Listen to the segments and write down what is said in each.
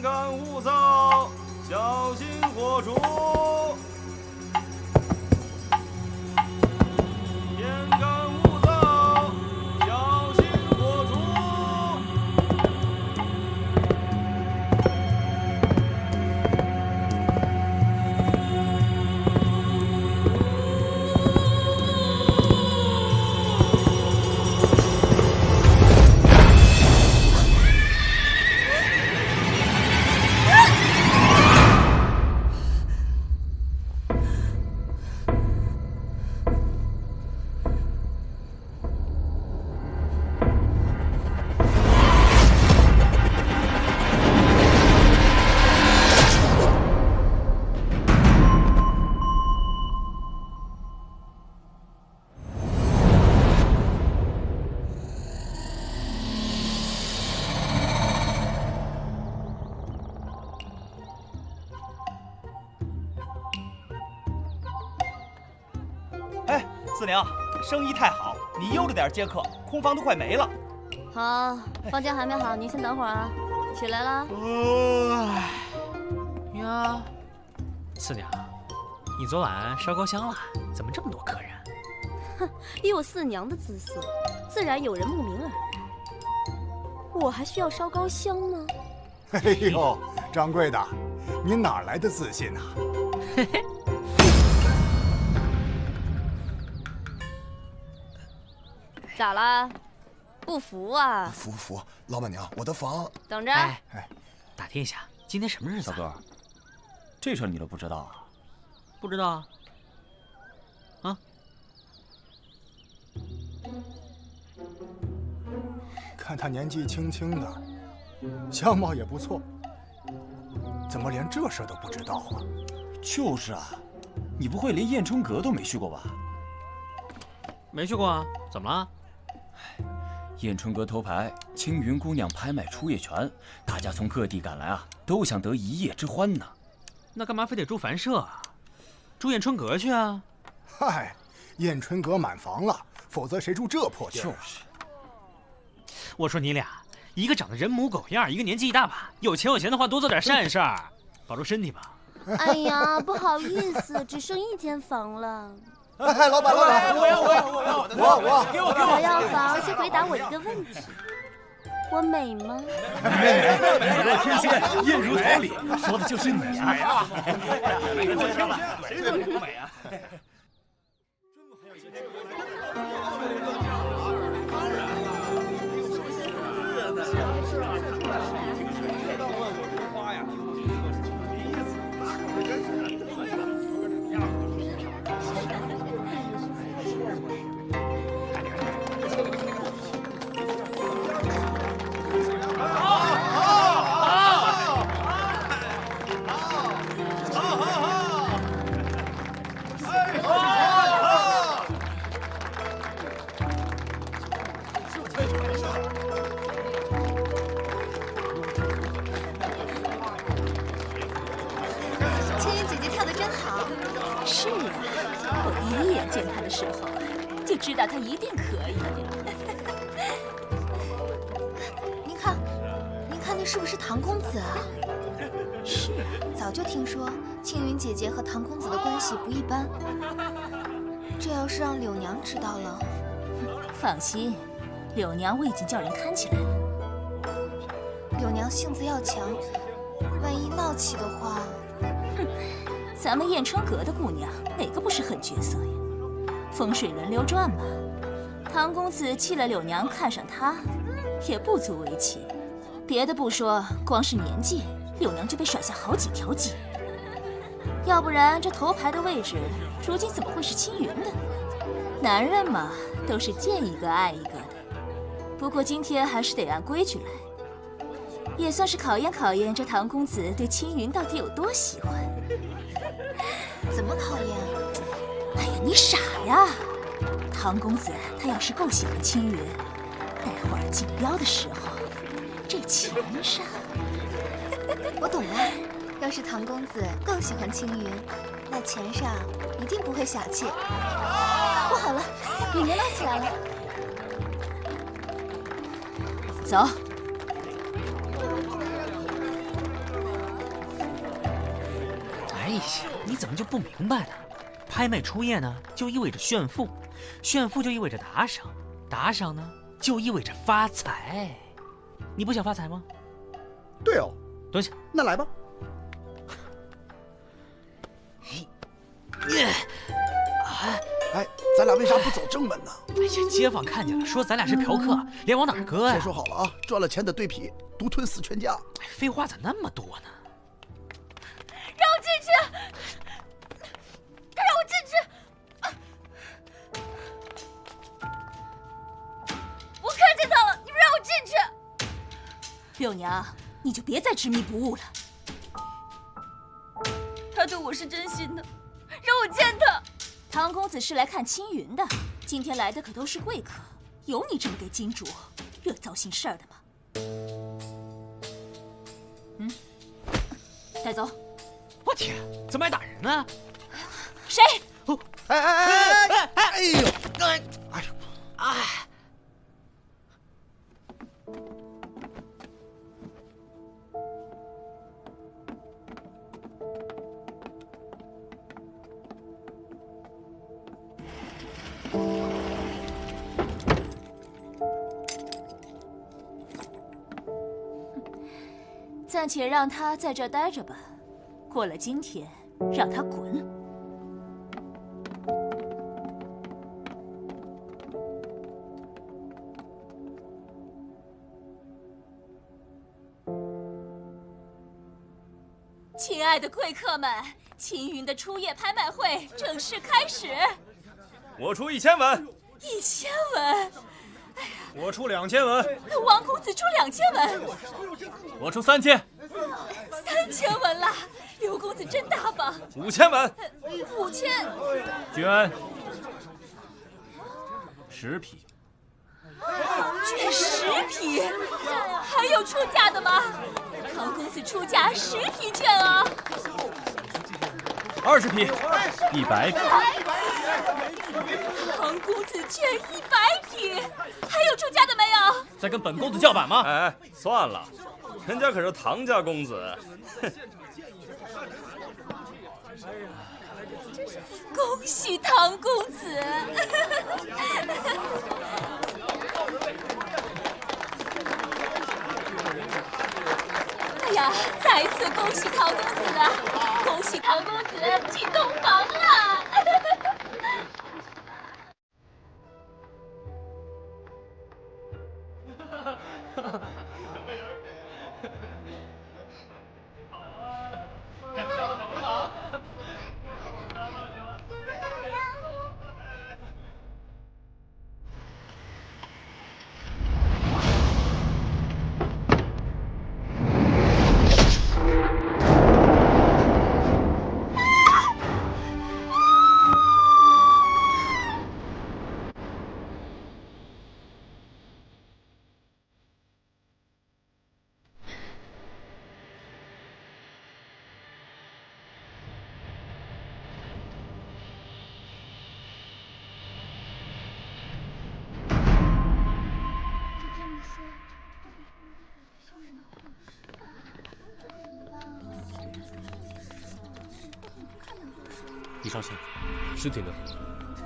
干勿躁，小心火烛。天干勿躁，小心火烛。哎，四娘，生意太好，你悠着点接客，空房都快没了。好，房间还没好，您先等会儿啊。起来了。呀，四娘，你昨晚烧高香了？怎么这么多客人？哼，以我四娘的姿色，自然有人慕名而来。我还需要烧高香吗？哎呦，掌柜的，您哪来的自信啊？嘿嘿。咋啦？不服啊？服，老板娘，我的房。等着。哎，打听一下，今天什么日子？小哥，这事儿你都不知道啊？不知道啊。啊？看他年纪轻轻的，相貌也不错，怎么连这事都不知道啊？就是啊，你不会连燕春阁都没去过吧？没去过啊，怎么了？燕春阁头牌青云姑娘拍卖出夜权，大家从各地赶来啊，都想得一夜之欢呢。那干嘛非得住凡舍啊？住燕春阁去啊！嗨，燕春阁满房了，否则谁住这破地儿？就是。我说你俩，一个长得人模狗样，一个年纪一大把，有钱的话多做点善事儿，保住身体吧。哎呀，不好意思，只剩1间房了。哎，老板，我要，给我我要房，先回答我一个问题：我美吗？美若天仙，艳如桃李，说的就是你啊！谁说你不美啊？就知道他一定可以。您看那是不是唐公子啊？是，早就听说青云姐姐和唐公子的关系不一般，这要是让柳娘知道了，放心，柳娘我已经叫人看起来了。柳娘性子要强，万一闹起的话，哼，咱们燕春阁的姑娘哪个不是狠角色呀？风水轮流转嘛，唐公子弃了柳娘，看上他，也不足为奇。别的不说，光是年纪，柳娘就被甩下好几条街。要不然这头牌的位置，如今怎么会是青云的？男人嘛，都是见一个爱一个的。不过今天还是得按规矩来，也算是考验考验这唐公子对青云到底有多喜欢。怎么考验？哎呀，你傻呀！唐公子他要是够喜欢青云，待会儿竞标的时候，这钱上……我懂了。要是唐公子够喜欢青云，那钱上一定不会小气。不好了，里面闹起来了。走。你怎么就不明白呢？拍卖初夜呢，就意味着炫富，炫富就意味着打赏，打赏呢，就意味着发财。你不想发财吗？对哦，蹲下。那来吧。哎，咱俩为啥不走正门呢？哎呀，街坊看见了，说咱俩是嫖客，脸往哪儿搁呀？先说好了啊，赚了钱的对皮，独吞死全家。哎，废话咋那么多呢？让我进去！让我进去！我看见他了，你们让我进去！六娘，你就别再执迷不悟了。他对我是真心的，让我见他。唐公子是来看青云的，今天来的可都是贵客，有你这么给金主惹糟心事儿的吗？带走。我天，怎么还打人呢？谁？哎呦！暂且让他在这儿待着吧，过了今天，让他滚。亲爱的贵客们，青云的初夜拍卖会正式开始。我出1000文，1000文。我出2000文，王公子出2000文，我出3000， 3000文了。刘公子真大方5000文，5000。君安10匹，捐10匹，还有出价的吗？唐公子出价10匹券啊20匹，100匹。唐公子券100匹，还有出价的没有？在跟本公子叫板吗？哎，算了，人家可是唐家公子。恭喜唐公子！哎呀，再次恭喜唐公子啊！恭喜唐公子进洞房了！李少卿，尸体呢？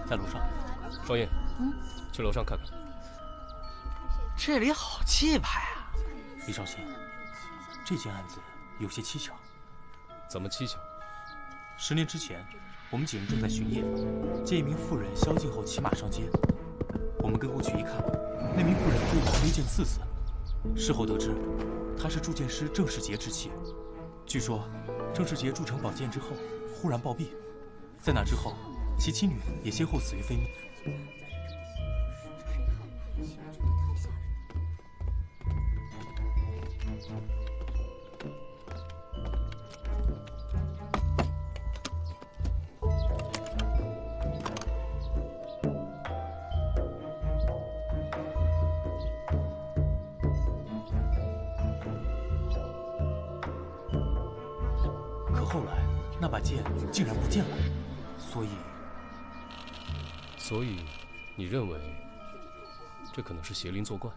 在楼上。双燕，去楼上看看。这里好气派啊！李少卿，这件案子有些蹊跷。怎么蹊跷？10年之前，我们几人正在巡夜，见一名妇人宵禁后骑马上街。我们跟过去一看，那名妇人被拿了一剑刺死。事后得知，她是铸剑师郑世杰之妻。据说，郑世杰铸成宝剑之后，忽然暴毙。在那之后，其妻女也先后死于非命。可后来，那把剑竟然不见了。所以，你认为这可能是邪灵作怪？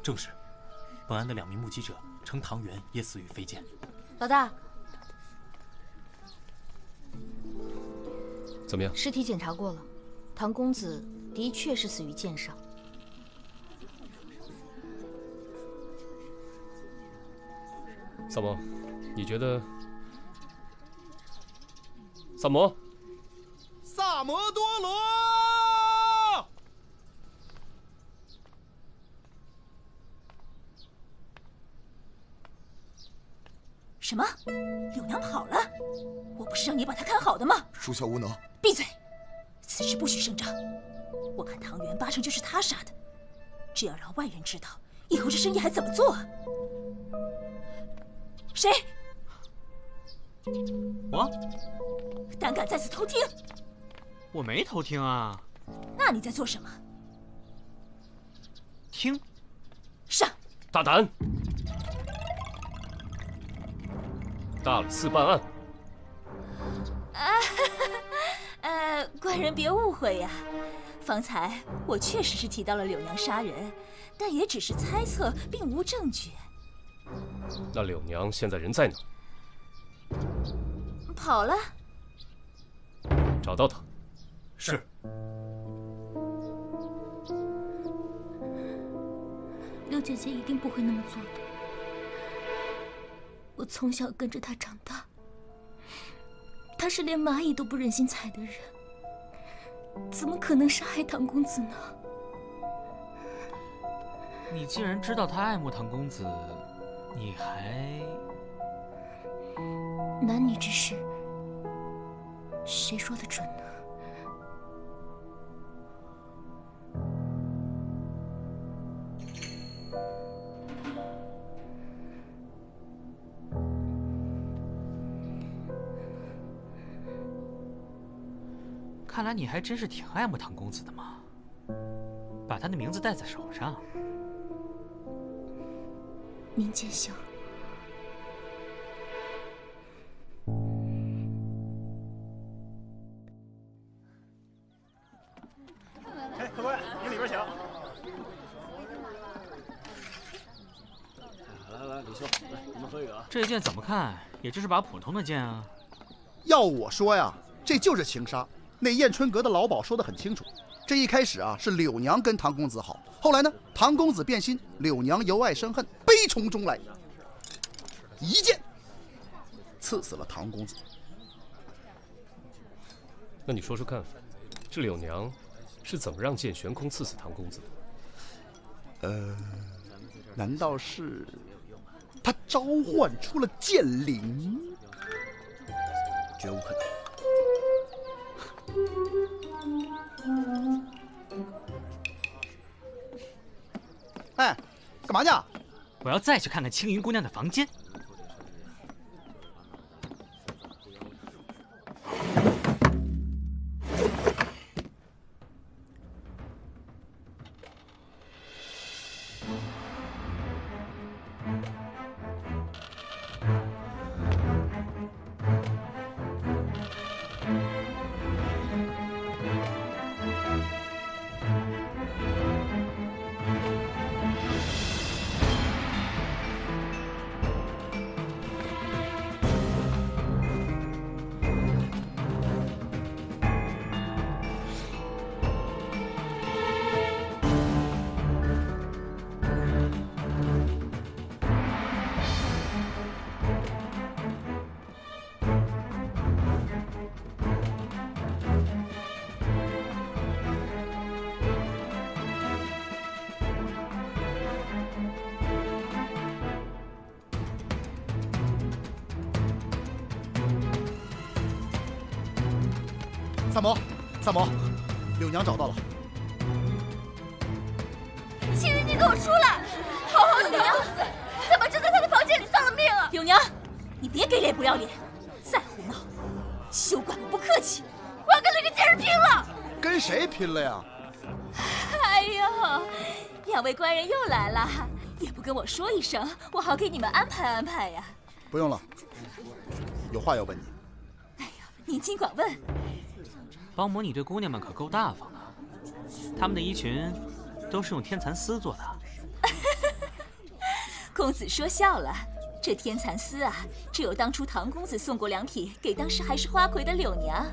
正是。本案的2名目击者称唐元也死于飞剑。老大，怎么样？尸体检查过了，唐公子的确是死于剑伤。萨摩，你觉得？萨摩，萨摩多罗。什么？柳娘跑了？我不是让你把她看好的吗？属下无能。闭嘴！此事不许声张。我看唐元八成就是他杀的。这要让外人知道，以后这生意还怎么做啊？谁？我胆敢在此偷听？我没偷听啊。那你在做什么？听。上。大胆！大理寺办案。官人别误会呀。方才我确实是提到了柳娘杀人，但也只是猜测，并无证据。那柳娘现在人在哪？跑了。找到她。是。柳姐姐一定不会那么做的。我从小跟着她长大，她是连蚂蚁都不忍心踩的人，怎么可能杀害唐公子呢？你既然知道她爱慕唐公子，你还……男女之事，谁说的准呢？看来你还真是挺爱慕唐公子的嘛，把他的名字戴在手上。明见笑。哎，客官，您里边请。来，李兄，来，你们喝一个啊。这剑怎么看，也就是把普通的剑啊。要我说呀，这就是情杀。那燕春阁的老鸨说得很清楚，这一开始啊是柳娘跟唐公子好，后来呢唐公子变心，柳娘由爱生恨，悲从中来，一剑刺死了唐公子。那你说说看，这柳娘是怎么让剑悬空刺死唐公子的？难道是她召唤出了剑灵？绝无可能。哎，干嘛去？我要再去看看青云姑娘的房间。三毛，柳娘找到了。青云，你给我出来！好好的柳娘，怎么就在他的房间里丧了命啊？柳娘，你别给脸不要脸，再胡闹，休管我不客气！我要跟那个贱人拼了！跟谁拼了呀？哎呦，两位官人又来了，也不跟我说一声，我好给你们安排安排呀。不用了，有话要问你。哎呀，您尽管问。帮母，你对姑娘们可够大方的，她们的衣裙都是用天蚕丝做的。公子说笑了，这天蚕丝啊，只有当初唐公子送过2匹给当时还是花魁的柳娘。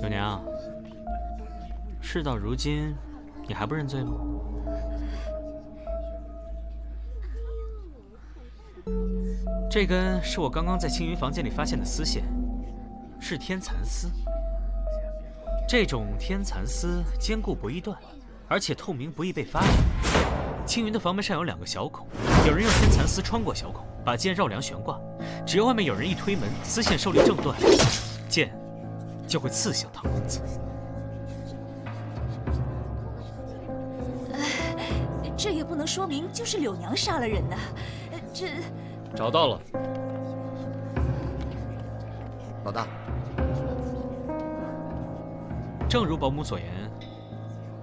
柳娘，事到如今，你还不认罪吗？这根是我刚刚在青云房间里发现的丝线，是天蚕丝。这种天蚕丝坚固不易断，而且透明不易被发现。青云的房门上有2个小孔，有人用天蚕丝穿过小孔，把剑绕梁悬挂。只要外面有人一推门，丝线受力正断，剑就会刺向唐公子。这也不能说明就是柳娘杀了人呐。这找到了，老大。正如保姆所言，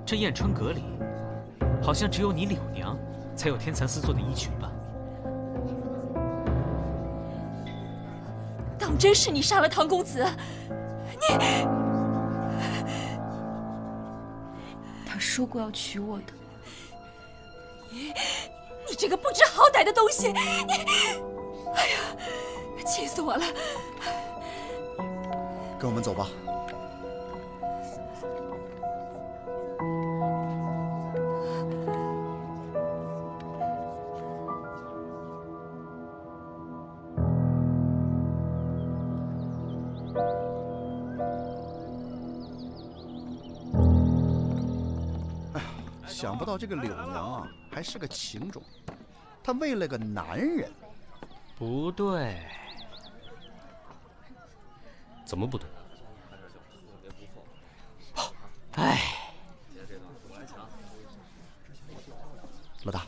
这燕春阁里好像只有你柳娘才有天蚕丝做的衣裙吧？当真是你杀了唐公子？他说过要娶我的。你这个不知好歹的东西！哎呀，气死我了！跟我们走吧。想不到这个柳娘啊，还是个情种。她为了个男人，不对。怎么不对？哎，老大，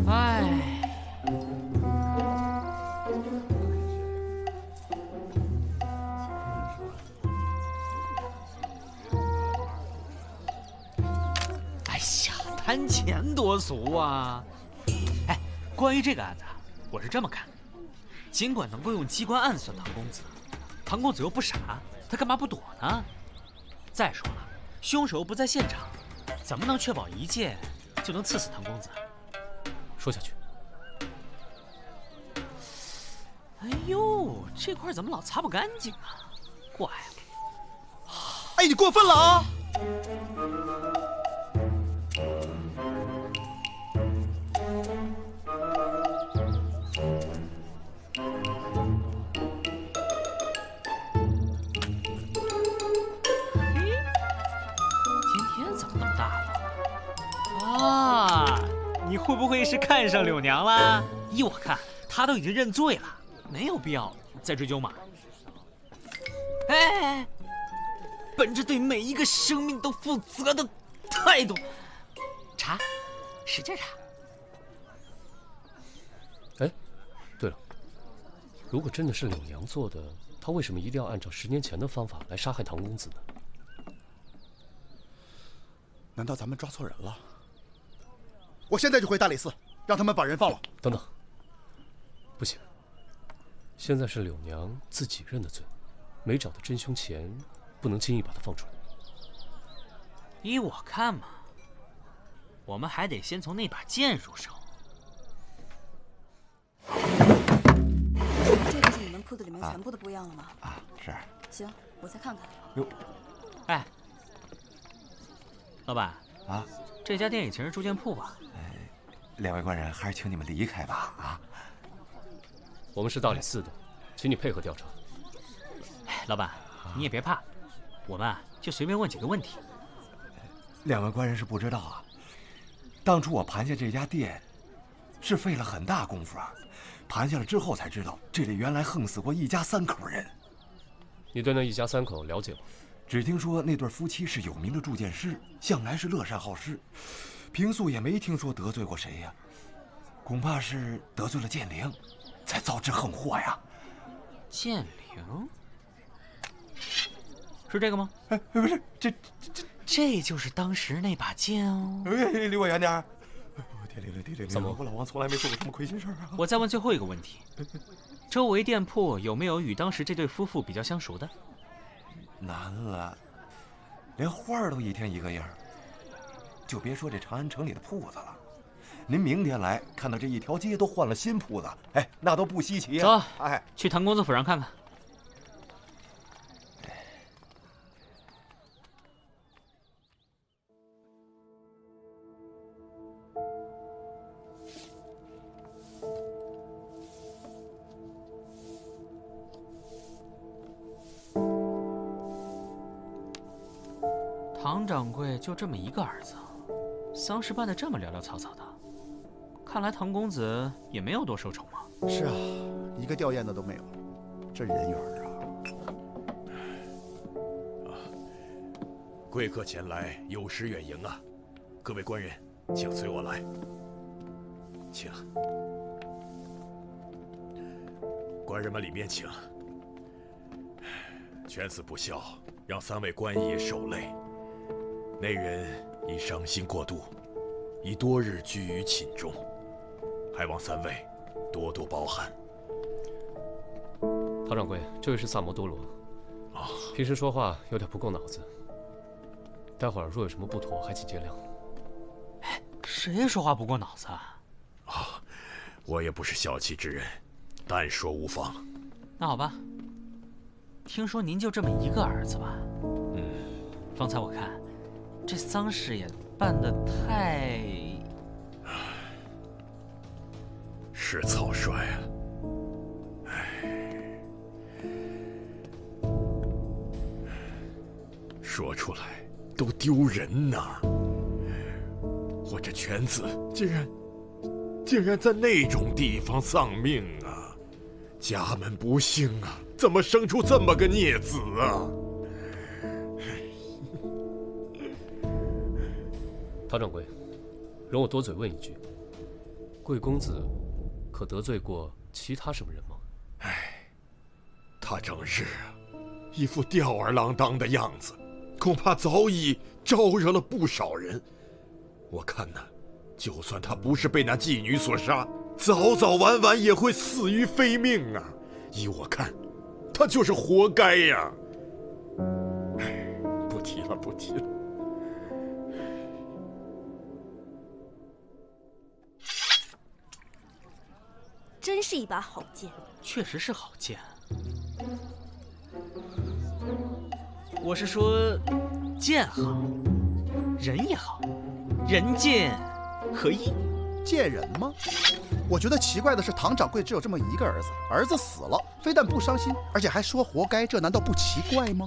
哎。贪钱多俗啊！哎，关于这个案子，我是这么看：尽管能够用机关暗算唐公子，唐公子又不傻，他干嘛不躲呢？再说了，凶手又不在现场，怎么能确保一剑就能刺死唐公子？说下去。哎呦，这块怎么老擦不干净啊？怪了！哎，你过分了啊！你会不会是看上柳娘了？依我看，她都已经认罪了，没有必要再追究嘛。哎，本着对每一个生命都负责的态度，查，使劲查。哎，对了，如果真的是柳娘做的，她为什么一定要按照10年前的方法来杀害唐公子呢？难道咱们抓错人了？我现在就回大理寺，让他们把人放了。等等，不行，现在是柳娘自己认的罪，没找到真凶前，不能轻易把她放出来。依我看嘛，我们还得先从那把剑入手。这就是你们铺子里面全部的布样了吗？啊，是。行，我再看看。哟，哎，老板啊，这家店以前是铸剑铺吧？两位官人，还是请你们离开吧。啊，我们是大理寺的，请你配合调查。老板，你也别怕，我们就随便问几个问题。两位官人是不知道啊，当初我盘下这家店，是费了很大功夫啊。盘下了之后才知道，这里原来横死过一家3口人。你对那一家3口了解吗？只听说那对夫妻是有名的铸剑师，向来是乐善好施，平素也没听说得罪过谁呀。恐怕是得罪了剑灵，才遭致横祸呀。剑灵？是这个吗？哎，不是，这就是当时那把剑哦。离我远点。天灵，怎么？我老王从来没做过什么亏心事啊。我再问最后一个问题：周围店铺有没有与当时这对夫妇比较相熟的？难了，连花儿都一天一个样，就别说这长安城里的铺子了，您明天来看到这一条街都换了新铺子，哎，那都不稀奇呀。走，哎，去唐公子府上看看。唐掌柜就这么一个儿子，丧事办得这么潦潦草草的，看来唐公子也没有多受宠嘛。是啊，一个吊唁的都没有，这人缘啊！贵客前来有失远迎啊！各位官人，请随我来。请，官人们里面请。犬子不孝，让3位官爷受累。内人已伤心过度，已多日居于寝中，还望3位多多包涵。唐掌柜，这位是萨摩多罗。啊，平时说话有点不够脑子，待会儿若有什么不妥，还请见谅。哎，谁说话不过脑子啊？啊，我也不是小气之人，但说无妨。那好吧，听说您就这么一个儿子吧？嗯，方才我看，这丧事也办得太……是草率啊！说出来都丢人呐！我这犬子竟然在那种地方丧命啊！家门不幸啊，怎么生出这么个孽子啊？唐掌柜，容我多嘴问一句，贵公子可得罪过其他什么人吗？他整日一副吊儿郎当的样子，恐怕早已招惹了不少人。我看呢，就算他不是被那妓女所杀，早早晚晚也会死于非命啊！依我看，他就是活该呀！不提了，不提了。真是一把好剑，确实是好剑。我是说，剑好，人也好，人剑合一。见人吗？我觉得奇怪的是，唐掌柜只有这么一个儿子，儿子死了，非但不伤心，而且还说活该，这难道不奇怪吗？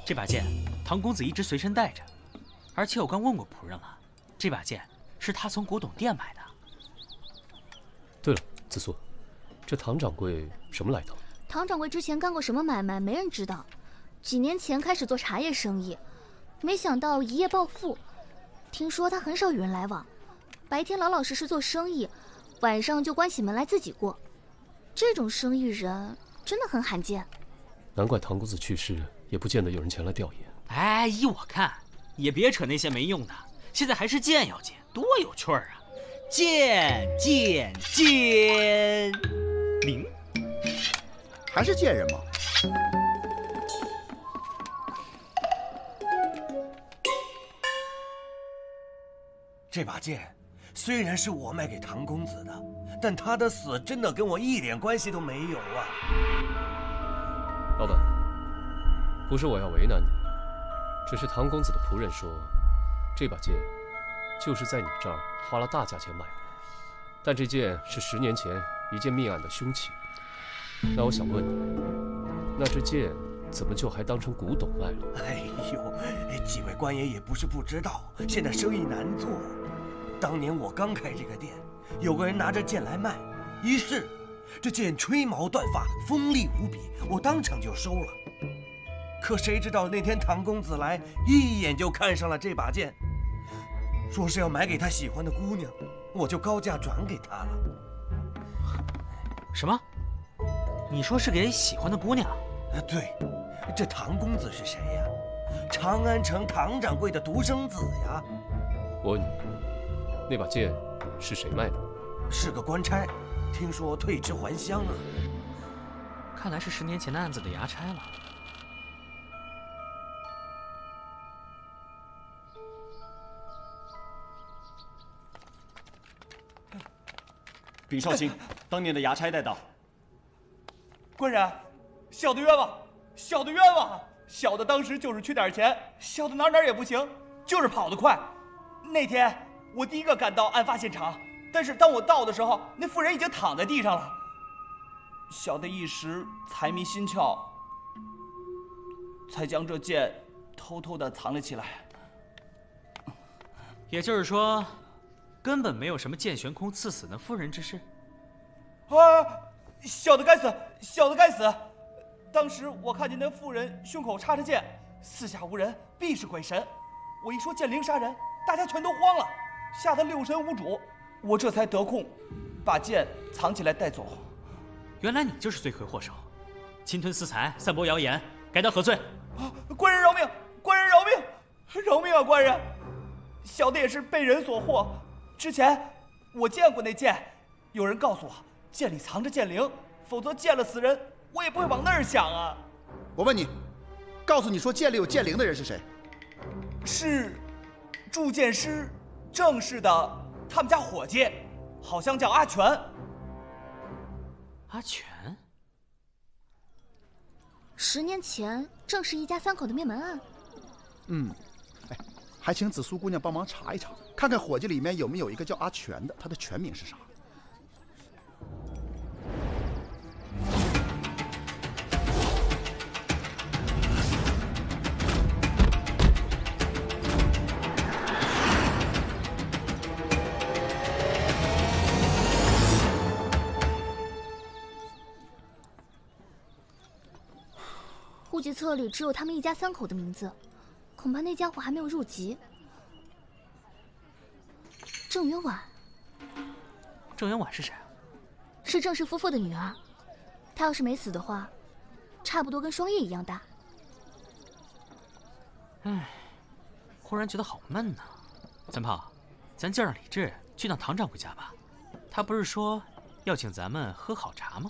这把剑，唐公子一直随身带着，而且我刚问过仆人了，这把剑是他从古董店买的。对了，子苏，这唐掌柜什么来头？唐掌柜之前干过什么买卖，没人知道。几年前开始做茶叶生意，没想到一夜暴富。听说他很少与人来往，白天老老实实做生意，晚上就关起门来自己过。这种生意人真的很罕见。难怪唐公子去世，也不见得有人前来吊唁。哎，依我看，也别扯那些没用的，现在还是剑要紧，多有趣儿啊！剑灵，还是贱人吗？这把剑虽然是我卖给唐公子的，但他的死真的跟我一点关系都没有啊！老板，不是我要为难你，只是唐公子的仆人说，这把剑就是在你这儿花了大价钱买的，但这剑是10年前一件命案的凶器。那我想问你，那这剑怎么就还当成古董卖了？哎呦，几位官爷也不是不知道，现在生意难做。当年我刚开这个店，有个人拿着剑来卖，一试，这剑吹毛断发，锋利无比，我当场就收了。可谁知道那天唐公子来，一眼就看上了这把剑，说是要买给他喜欢的姑娘，我就高价转给他了。什么？你说是给喜欢的姑娘？对，这唐公子是谁呀？长安城唐掌柜的独生子呀。我问你，那把剑是谁卖的？是个官差，听说退职还乡啊。看来是10年前的案子的衙差了。禀少卿，当年的衙差带到。官人，小的冤枉，小的冤枉，小的当时就是缺点钱，小的哪儿也不行，就是跑得快。那天我第一个赶到案发现场，但是当我到的时候，那妇人已经躺在地上了。小的一时财迷心窍，才将这剑偷偷地藏了起来。也就是说，根本没有什么剑悬空刺死那妇人之事。啊！小的该死，小的该死！当时我看见那妇人胸口插着剑，四下无人，必是鬼神。我一说剑灵杀人，大家全都慌了，吓得六神无主。我这才得空，把剑藏起来带走。原来你就是罪魁祸首，侵吞私财，散播谣言，该当何罪？官人饶命！官人饶命！饶命啊！官人，小的也是被人所惑。之前我见过那剑，有人告诉我剑里藏着剑灵，否则见了死人，我也不会往那儿想啊。我问你，告诉你说剑里有剑灵的人是谁？是铸剑师郑氏的他们家伙计，好像叫阿全。阿全？10年前正是一家3口的灭门案。哎，还请紫苏姑娘帮忙查一查，看看伙计里面有没有一个叫阿全的，他的全名是啥？户籍册里只有他们一家3口的名字，恐怕那家伙还没有入籍。郑元婉，郑元婉是谁啊？是郑氏夫妇的女儿。她要是没死的话，差不多跟双叶一样大。唉，忽然觉得好闷呐。三炮，咱叫上李治去趟唐掌柜家吧。他不是说要请咱们喝好茶吗？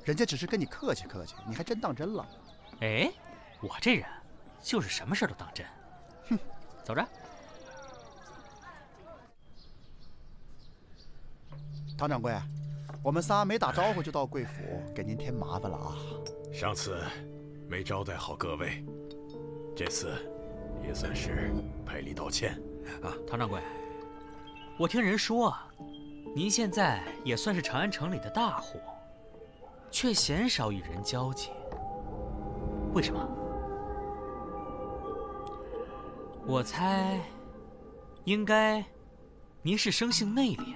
人家只是跟你客气客气，你还真当真了。哎，我这人就是什么事都当真。哼，走着。唐掌柜，我们仨没打招呼就到贵府，给您添麻烦了啊。上次没招待好各位，这次也算是赔礼道歉啊。唐掌柜，我听人说啊，您现在也算是长安城里的大户，却鲜少与人交际，为什么？我猜，应该您是生性内敛，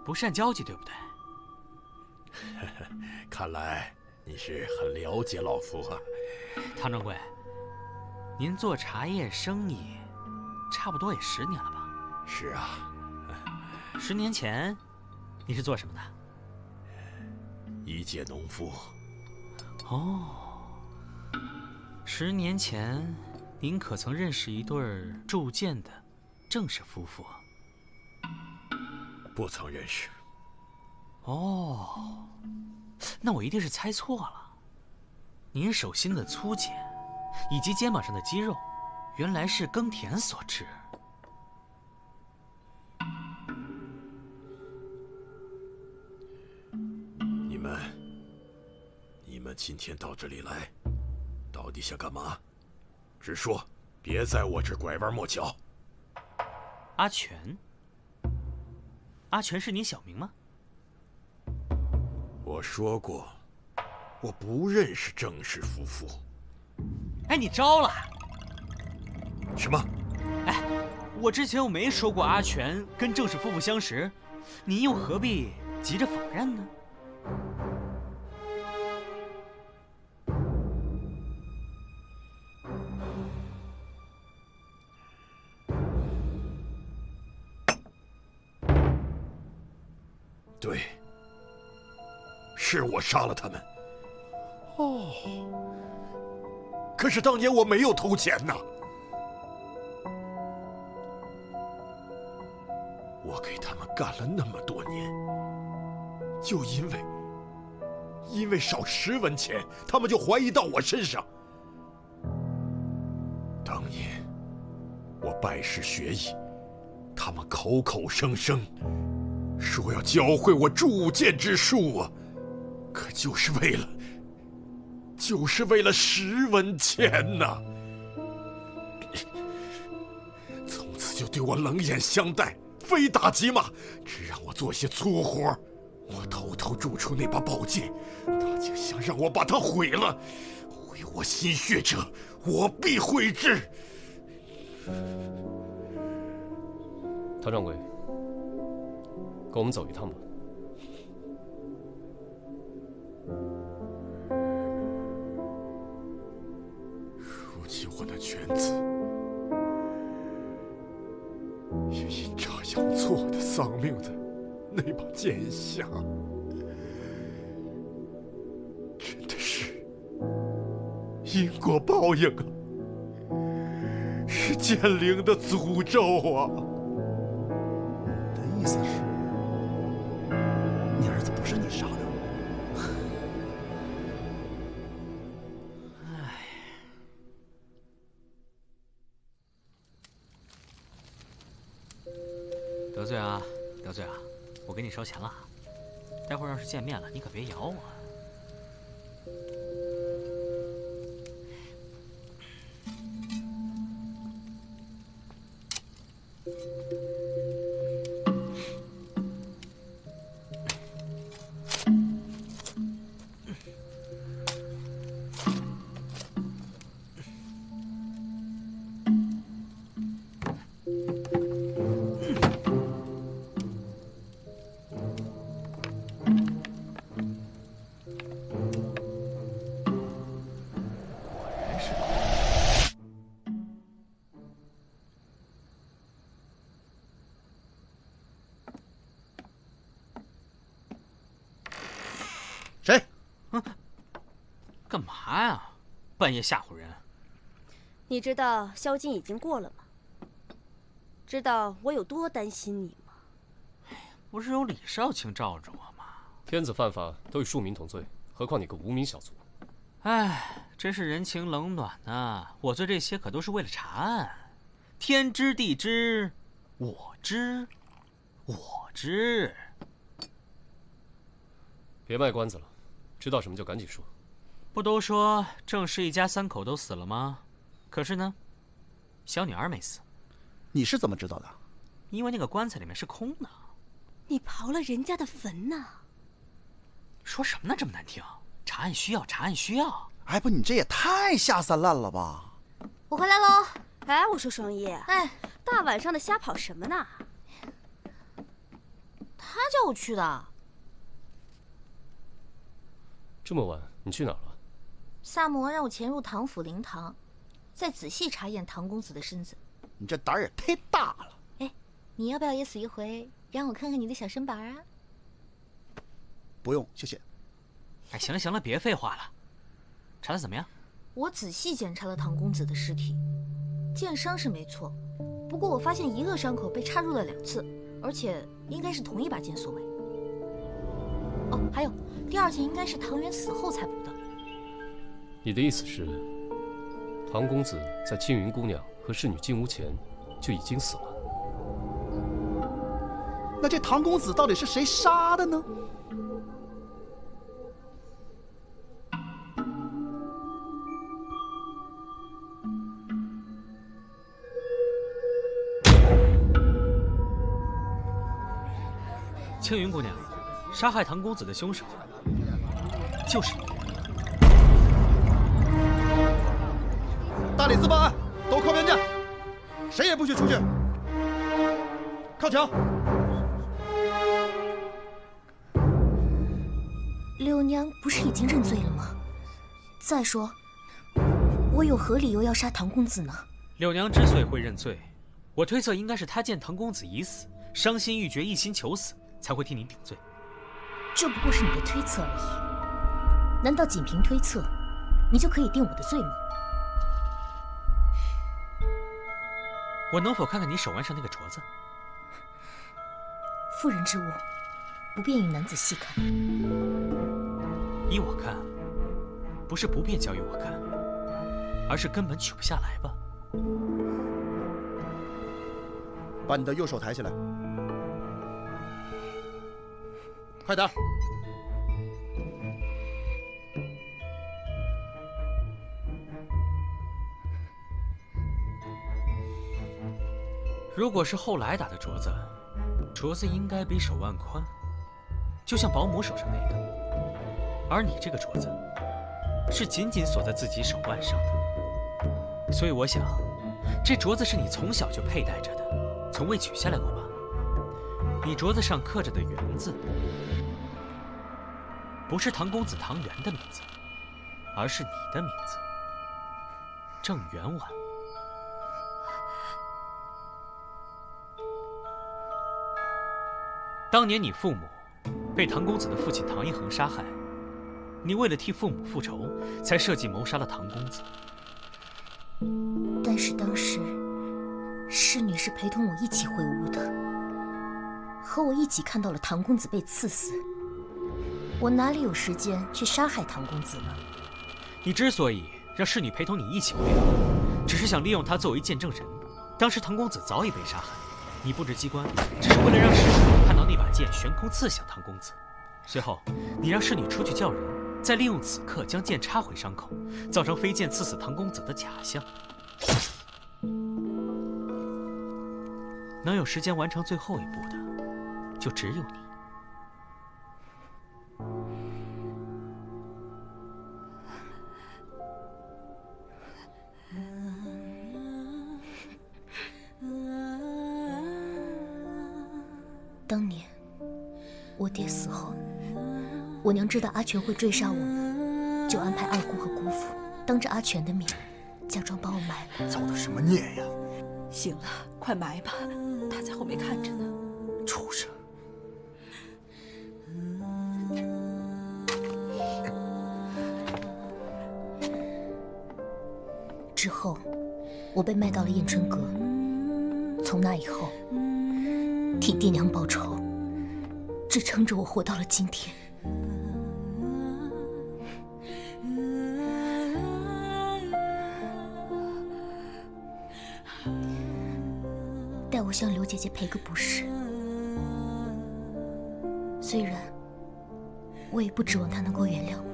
不善交际，对不对？看来你是很了解老夫啊。唐掌柜，您做茶叶生意，差不多也10年了吧？是啊。10年前，你是做什么的？一介农夫。哦，10年前，您可曾认识一对铸剑的郑氏夫妇？不曾认识。哦，那我一定是猜错了。您手心的粗茧，以及肩膀上的肌肉，原来是耕田所致。你们今天到这里来，到底想干嘛？直说，别在我这拐弯抹角。阿全，阿全是您小名吗？我说过，我不认识郑氏夫妇。哎，你招了？什么？哎，我之前又没说过阿全跟郑氏夫妇相识，您又何必急着否认呢？对，是我杀了他们。哦，可是当年我没有偷钱呐。我给他们干了那么多年，就因为少10文钱，他们就怀疑到我身上。当年我拜师学艺，他们口口声声说要教会我铸剑之术啊，可就是为了10文钱呐！从此就对我冷眼相待，非打即骂，只让我做些粗活。我偷偷铸出那把宝剑，他竟想让我把它毁了。毁我心血者，我必毁之。唐掌柜，跟我们走一趟吧。如今我那犬子也阴差阳错的丧命在那把剑下，真的是因果报应啊！是剑灵的诅咒啊！的意思是，你儿子不是你杀的？得罪啊，得罪啊！我给你烧钱了，待会儿要是见面了，你可别咬我。谁？干嘛呀？半夜吓唬人！你知道宵禁已经过了吗？知道我有多担心你吗？不是有李少卿罩着我吗？天子犯法都与庶民同罪，何况你个无名小卒？哎，真是人情冷暖呐！我做这些可都是为了查案，天知地知，我知，我知。别卖关子了，知道什么就赶紧说。不都说郑氏一家3口都死了吗？可是呢，小女儿没死。你是怎么知道的？因为那个棺材里面是空的。你刨了人家的坟呢？说什么呢？这么难听！查案需要，查案需要。哎，不，你这也太下三滥了吧！我回来喽。哎，我说双叶，哎，大晚上的瞎跑什么呢？他叫我去的。这么晚，你去哪儿了？萨摩让我潜入唐府灵堂，再仔细查验唐公子的身子。你这胆儿也太大了！哎，你要不要也死一回，让我看看你的小身板啊？不用，谢谢。哎，行了行了，别废话了。查得怎么样？我仔细检查了唐公子的尸体，剑伤是没错，不过我发现一个伤口被插入了2次，而且应该是同一把剑所为。哦，还有第2件应该是唐元死后才补的。你的意思是，唐公子在青云姑娘和侍女进屋前就已经死了？那这唐公子到底是谁杀的呢？青云姑娘，杀害唐公子的凶手就是你。大理寺办案，都靠边站，谁也不许出去。靠墙。柳娘不是已经认罪了吗？再说，我有何理由要杀唐公子呢？柳娘之所以会认罪，我推测应该是她见唐公子已死，伤心欲绝，一心求死，才会替你顶罪。这不过是你的推测而已。难道仅凭推测，你就可以定我的罪吗？我能否看看你手腕上那个镯子？妇人之物，不便与男子细看。依我看，不是不便交与我看，而是根本取不下来吧。把你的右手抬起来。快点！如果是后来打的镯子，镯子应该比手腕宽，就像保姆手上那个。而你这个镯子，是紧紧锁在自己手腕上的。所以我想，这镯子是你从小就佩戴着的，从未取下来过吧？你镯子上刻着的“元”字，不是唐公子唐元的名字，而是你的名字，郑元婉。当年你父母被唐公子的父亲唐一恒杀害，你为了替父母复仇，才设计谋杀了唐公子。但是当时，侍女是陪同我一起回屋的，和我一起看到了唐公子被刺死。我哪里有时间去杀害唐公子呢？你之所以让侍女陪同你一起回屋，只是想利用她作为见证人。当时唐公子早已被杀害，你布置机关，只是为了让侍女看到那把剑悬空刺向唐公子。随后，你让侍女出去叫人，再利用此刻将剑插回伤口，造成飞剑刺死唐公子的假象。能有时间完成最后一步的，就只有你。当年我爹死后，我娘知道阿全会追杀我们，就安排二姑和姑父当着阿全的面，假装把我埋了。造的什么孽呀！行了，快埋吧，他在后面看着呢。畜生！之后，我被卖到了燕春阁。从那以后，替爹娘报仇，支撑着我活到了今天。代我向刘姐姐赔个不是。虽然我也不指望她能够原谅我。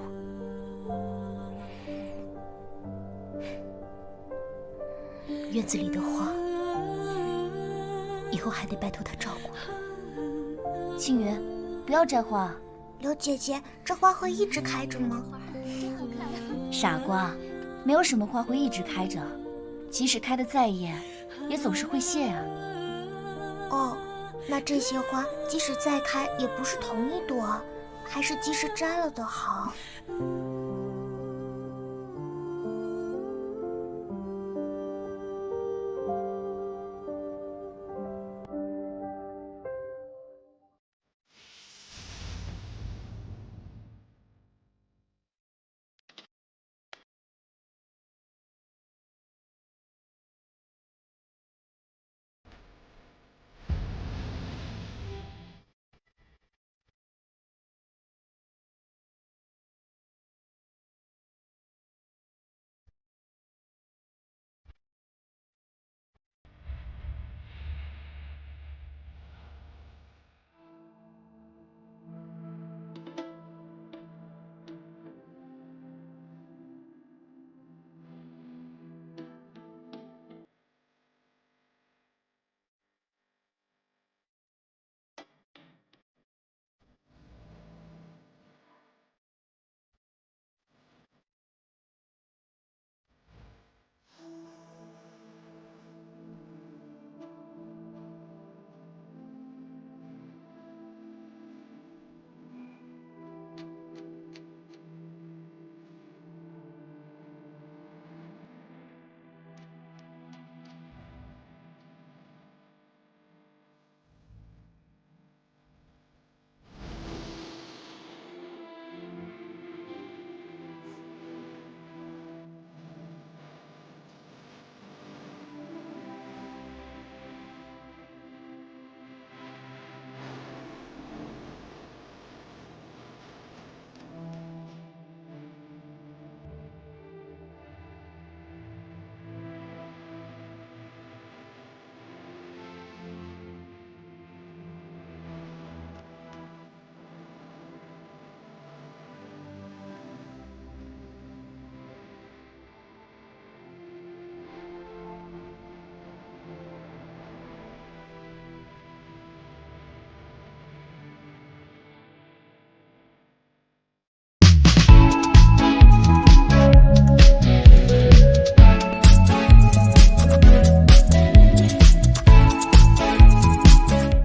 院子里的花，以后还得拜托她照顾。庆云，不要摘花。刘姐姐，这花会一直开着吗？傻瓜，没有什么花会一直开着，即使开得再艳，也总是会谢啊。哦，那这些花即使再开，也不是同一朵，还是及时摘了的好。